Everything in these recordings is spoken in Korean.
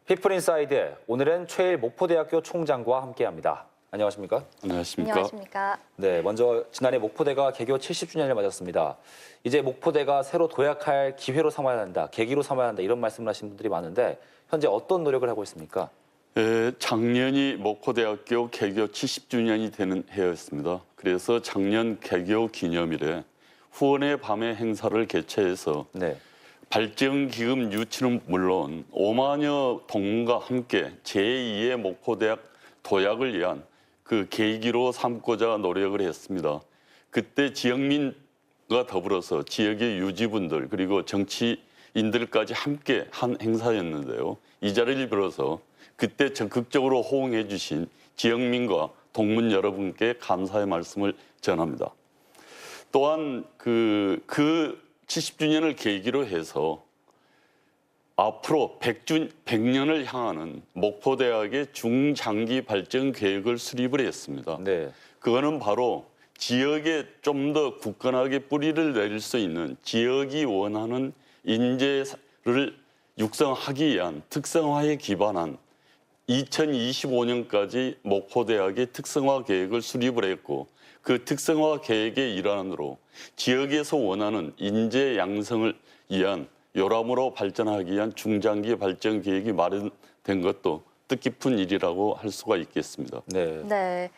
피플인사이드, 오늘은 최일 목포대학교 총장과 함께합니다. 안녕하십니까? 안녕하십니까? 안녕하십니까? 네, 먼저 지난해 목포대가 개교 70주년을 맞았습니다. 이제 목포대가 새로 도약할 기회로 삼아야 한다, 계기로 삼아야 한다 이런 말씀을 하신 분들이 많은데 현재 어떤 노력을 하고 있습니까? 작년이 목포대학교 개교 70주년이 되는 해였습니다. 그래서 작년 개교 기념일에 후원의 밤의 행사를 개최해서 네, 발전기금 유치는 물론 5만여 동문과 함께 제2의 목포대학 도약을 위한 그 계기로 삼고자 노력을 했습니다. 그때 지역민과 더불어서 지역의 유지분들 그리고 정치인들까지 함께 한 행사였는데요. 이 자리를 빌어서 그때 적극적으로 호응해 주신 지역민과 동문 여러분께 감사의 말씀을 전합니다. 또한 그 70주년을 계기로 해서 앞으로 100년을 향하는 목포대학의 중장기 발전 계획을 수립을 했습니다. 네, 그거는 바로 지역에 좀 더 굳건하게 뿌리를 내릴 수 있는 지역이 원하는 인재를 육성하기 위한 특성화에 기반한 2025년까지 목포대학의 특성화 계획을 수립을 했고 그 특성화 계획의 일환으로 지역에서 원하는 인재 양성을 위한 요람으로 발전하기 위한 중장기 발전 계획이 마련된 것도 뜻깊은 일이라고 할 수가 있겠습니다. 네. 네.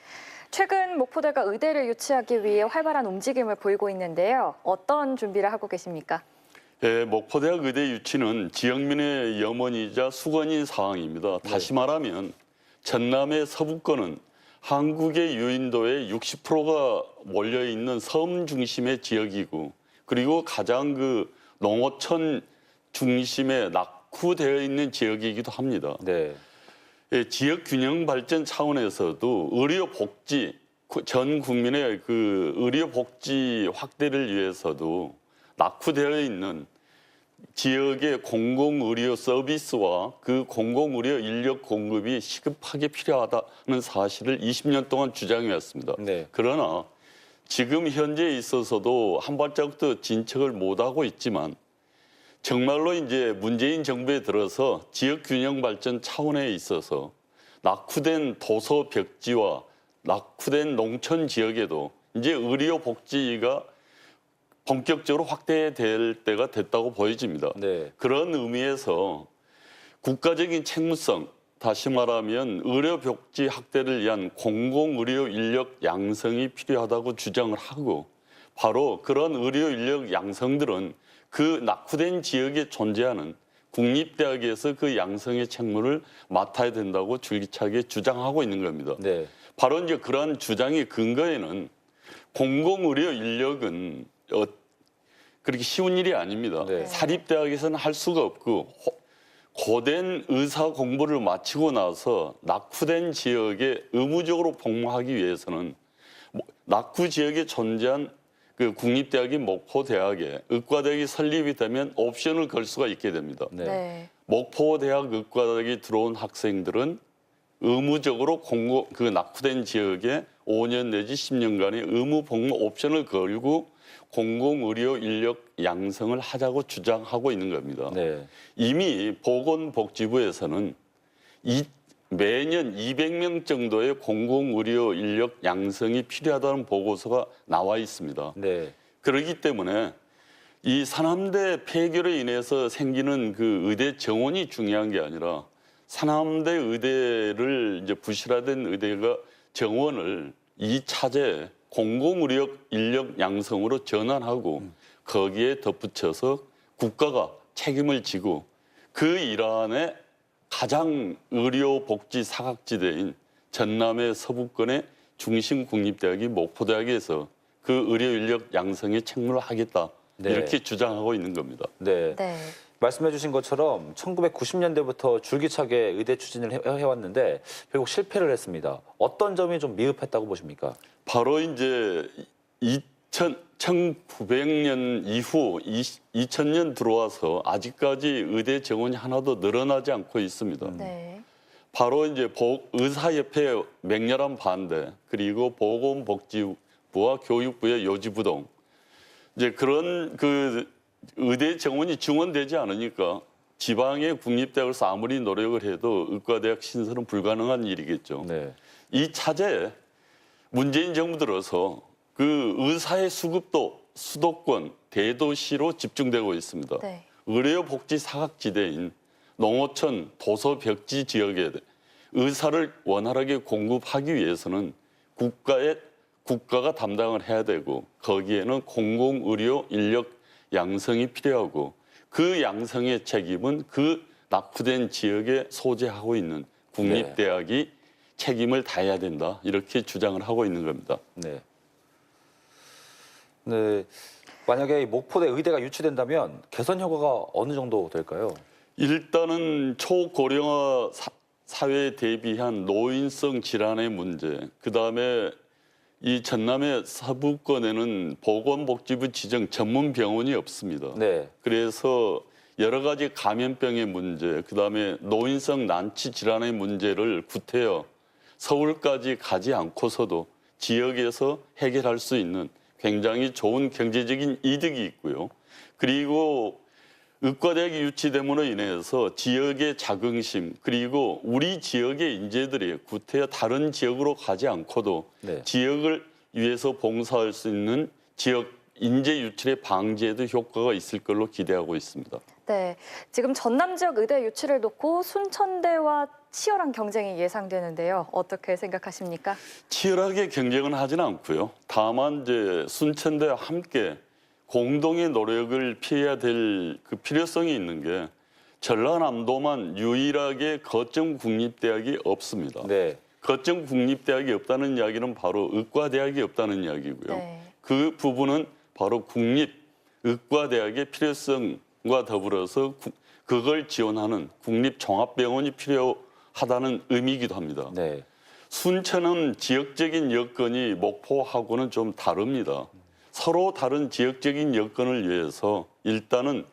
최근 목포대가 의대를 유치하기 위해 활발한 움직임을 보이고 있는데요. 어떤 준비를 하고 계십니까? 목포대학 의대 유치는 지역민의 염원이자 수건인 사항입니다. 다시 말하면 전남의 서북권은 한국의 유인도의 60%가 몰려있는 섬 중심의 지역이고 그리고 가장 그 농어촌 중심에 낙후되어 있는 지역이기도 합니다. 네. 지역 균형 발전 차원에서도 의료 복지, 전 국민의 그 의료 복지 확대를 위해서도 낙후되어 있는 지역의 공공의료 서비스와 그 공공의료 인력 공급이 시급하게 필요하다는 사실을 20년 동안 주장해왔습니다. 네. 그러나 지금 현재에 있어서도 한 발자국도 진척을 못하고 있지만 정말로 이제 문재인 정부에 들어서 지역 균형 발전 차원에 있어서 낙후된 도서 벽지와 낙후된 농촌 지역에도 이제 의료 복지가 본격적으로 확대될 때가 됐다고 보여집니다. 네. 그런 의미에서 국가적인 책무성, 다시 말하면 의료 복지 확대를 위한 공공의료 인력 양성이 필요하다고 주장을 하고 바로 그런 의료 인력 양성들은 그 낙후된 지역에 존재하는 국립대학에서 그 양성의 책무를 맡아야 된다고 줄기차게 주장하고 있는 겁니다. 네. 바로 이제 그러한 주장의 근거에는 공공의료 인력은 그렇게 쉬운 일이 아닙니다. 네. 사립대학에서는 할 수가 없고 고된 의사 공부를 마치고 나서 낙후된 지역에 의무적으로 복무하기 위해서는 낙후 지역에 존재한 그 국립대학인 목포대학에 의과대학이 설립이 되면 옵션을 걸 수가 있게 됩니다. 네. 네. 목포대학 의과대학에 들어온 학생들은 의무적으로 그 낙후된 지역에 5년 내지 10년간의 의무 복무 옵션을 걸고 공공의료 인력 양성을 하자고 주장하고 있는 겁니다. 네. 이미 보건복지부에서는 매년 200명 정도의 공공의료 인력 양성이 필요하다는 보고서가 나와 있습니다. 네. 그렇기 때문에 이 산암대 폐교로 인해서 생기는 그 의대 정원이 중요한 게 아니라 산암대 의대를 이제 부실화된 의대가 정원을 이 차제 공공의료 인력 양성으로 전환하고 거기에 덧붙여서 국가가 책임을 지고 그 일환에 가장 의료 복지 사각지대인 전남의 서북권의 중심 국립대학이 목포대학에서 그 의료 인력 양성에 책무를 하겠다. 네. 이렇게 주장하고 있는 겁니다. 네. 네. 말씀해 주신 것처럼 1990년대부터 줄기차게 의대 추진을 해왔는데 결국 실패를 했습니다. 어떤 점이 좀 미흡했다고 보십니까? 바로 이제 1900년 이후 2000년 들어와서 아직까지 의대 정원이 하나도 늘어나지 않고 있습니다. 네. 바로 이제 의사협회의 맹렬한 반대 그리고 보건복지부와 교육부의 요지부동 이제 그런 그 의대 정원이 증원되지 않으니까 지방의 국립대학에서 아무리 노력을 해도 의과대학 신설은 불가능한 일이겠죠. 네. 이 차제에 문재인 정부 들어서 그 의사의 수급도 수도권, 대도시로 집중되고 있습니다. 네. 의료복지 사각지대인 농어촌, 도서벽지 지역에 의사를 원활하게 공급하기 위해서는 국가가 담당을 해야 되고 거기에는 공공의료 인력 양성이 필요하고 그 양성의 책임은 그 낙후된 지역에 소재하고 있는 국립대학이 책임을 다해야 된다. 이렇게 주장을 하고 있는 겁니다. 네. 네. 만약에 이 목포대 의대가 유치된다면 개선 효과가 어느 정도 될까요? 일단은 초고령화 사회에 대비한 노인성 질환의 문제, 그다음에 이 전남의 서부권에는 보건복지부 지정 전문 병원이 없습니다. 네. 그래서 여러 가지 감염병의 문제, 그다음에 노인성 난치 질환의 문제를 구태여 서울까지 가지 않고서도 지역에서 해결할 수 있는 굉장히 좋은 경제적인 이득이 있고요. 그리고 의과대학이 유치됨으로 인해서 지역의 자긍심, 그리고 우리 지역의 인재들이 구태여 다른 지역으로 가지 않고도 네. 지역을 위해서 봉사할 수 있는 지역 인재 유출의 방지에도 효과가 있을 걸로 기대하고 있습니다. 네, 지금 전남 지역 의대 유치를 놓고 순천대와 치열한 경쟁이 예상되는데요. 어떻게 생각하십니까? 치열하게 경쟁은 하지는 않고요. 다만 이제 순천대와 함께 공동의 노력을 피해야 될 그 필요성이 있는 게 전라남도만 유일하게 거점 국립대학이 없습니다. 네. 거점 국립대학이 없다는 이야기는 바로 의과대학이 없다는 이야기고요. 네. 그 부분은 바로 국립의과대학의 필요성과 더불어서 그걸 지원하는 국립종합병원이 필요하다는 의미이기도 합니다. 네. 순천은 지역적인 여건이 목포하고는 좀 다릅니다. 서로 다른 지역적인 여건을 위해서 일단은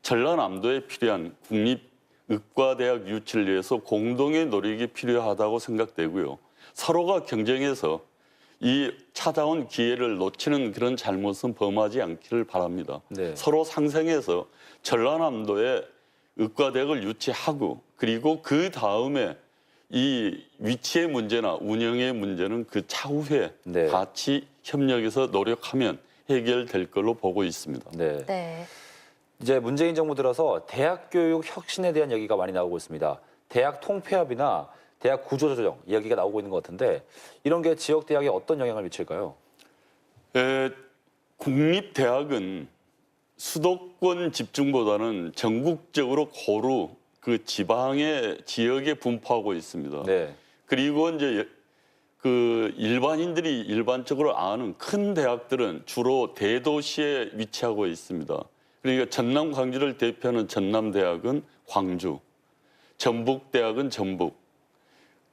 전라남도에 필요한 국립의과대학 유치를 위해서 공동의 노력이 필요하다고 생각되고요. 서로가 경쟁해서 이 찾아온 기회를 놓치는 그런 잘못은 범하지 않기를 바랍니다. 네. 서로 상생해서 전라남도에 의과대학을 유치하고 그리고 그 다음에 이 위치의 문제나 운영의 문제는 그 차후에 네. 같이 협력해서 노력하면 해결될 걸로 보고 있습니다. 네. 네. 이제 문재인 정부 들어서 대학 교육 혁신에 대한 얘기가 많이 나오고 있습니다. 대학 통폐합이나 대학 구조조정 이야기가 나오고 있는 것 같은데 이런 게 지역 대학에 어떤 영향을 미칠까요? 국립대학은 수도권 집중보다는 전국적으로 고루 그 지방의 지역에 분포하고 있습니다. 네. 그리고 이제 그 일반인들이 일반적으로 아는 큰 대학들은 주로 대도시에 위치하고 있습니다. 그러니까 전남 광주를 대표하는 전남대학은 광주, 전북대학은 전북,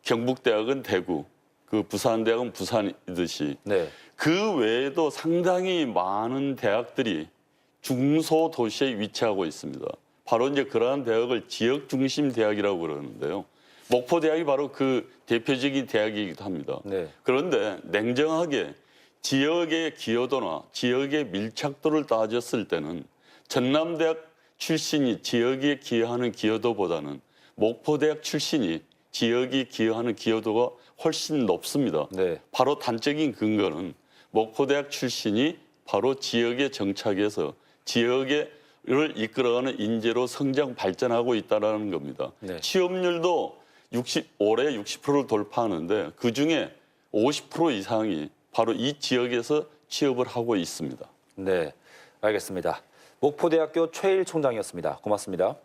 경북대학은 대구, 그 부산대학은 부산이듯이 네. 그 외에도 상당히 많은 대학들이 중소도시에 위치하고 있습니다. 바로 이제 그러한 대학을 지역 중심 대학이라고 그러는데요. 목포대학이 바로 그 대표적인 대학이기도 합니다. 네. 그런데 냉정하게 지역의 기여도나 지역의 밀착도를 따졌을 때는 전남대학 출신이 지역에 기여하는 기여도보다는 목포대학 출신이 지역이 기여하는 기여도가 훨씬 높습니다. 네. 바로 단적인 근거는 목포대학 출신이 바로 지역에 정착해서 지역을 이끌어가는 인재로 성장 발전하고 있다는 겁니다. 네. 취업률도 올해 60%를 돌파하는데 그중에 50% 이상이 바로 이 지역에서 취업을 하고 있습니다. 네. 알겠습니다. 목포대학교 최일 총장이었습니다. 고맙습니다.